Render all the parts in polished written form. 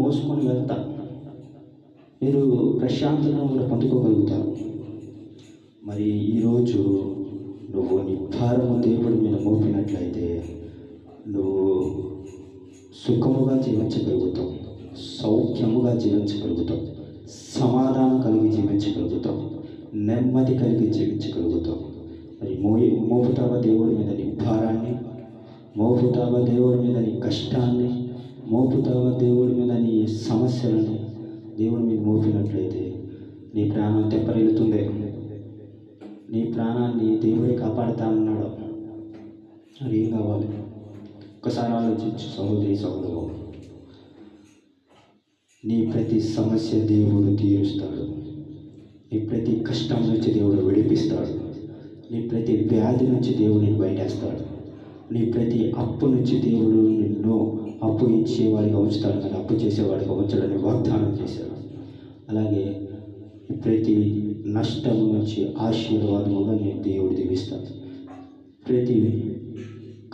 మోసుకొని వెళ్తారు. మీరు ప్రశాంతంగా కూడా పొందుకోగలుగుతారు. మరి ఈరోజు నువ్వు నీ భారము దేవుడి మీద మోపినట్లయితే నువ్వు సుఖముగా జీవించగలుగుతావు, సౌఖ్యముగా జీవించగలుగుతావు, సమాధానం కలిగి జీవించగలుగుతావు, నెమ్మది కలిగి జీవించగలుగుతావు. మరి మోపుతావా దేవుడి మీద నీ భారాన్ని? మోపుతావా దేవుడి మీద నీ కష్టాన్ని? మోపుతావా దేవుడి మీద నీ సమస్యలని? దేవుడి మీద మోపినట్లయితే నీ ప్రాణం తెప్పరిల్లుతుంది. నీ ప్రాణాన్ని దేవుడే కాపాడుతానన్నాడు. అది ఏం కావాలి? ఒకసారి ఆలోచించు సహోదరి సహోదరు. నీ ప్రతి సమస్య దేవుడు తీరుస్తాడు. నీ ప్రతి కష్టం నుంచి దేవుడు విడిపిస్తాడు. నీ ప్రతి వ్యాధి నుంచి దేవుడిని బయటేస్తాడు. నీ ప్రతి అప్పు నుంచి దేవుడు నిన్ను అప్పు ఇచ్చేవాడిగా ఉంచుతాడు, కానీ అప్పు చేసేవాడిగా ఉంచడని వాగ్దానం చేశాడు. అలాగే ప్రతి నష్టం నుంచి ఆశీర్వాదముగా నేను దేవుడు దీవిస్తాను. ప్రతి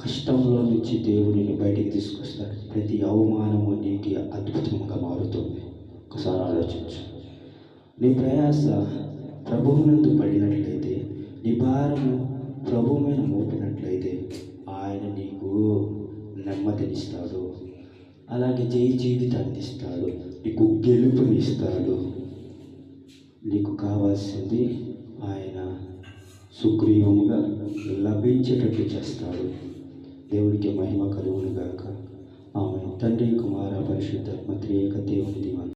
కష్టంలో నుంచి దేవుడిని బయటికి తీసుకొస్తాడు. ప్రతి అవమానము నీకు అద్భుతంగా మారుతుంది. ఒకసారి ఆలోచించు. నీ ప్రయాస ప్రభువునందు పడినట్లయితే, నీ భారము ప్రభువు మీద మోపినట్లయితే ఆయన నీకు నెమ్మదినిస్తాడు. అలాగే జయ జీవితాన్ని ఇస్తాడు. నీకు గెలుపునిస్తాడు. నీకు కావాల్సింది ఆయన సుగ్రీవముగా లభించేటట్టు చేస్తాడు. దేవుడికి మహిమ కలుగును గాక. ఆమె తండ్రి కుమార పరిశుద్ధాత్మ త్రియేక దేవుని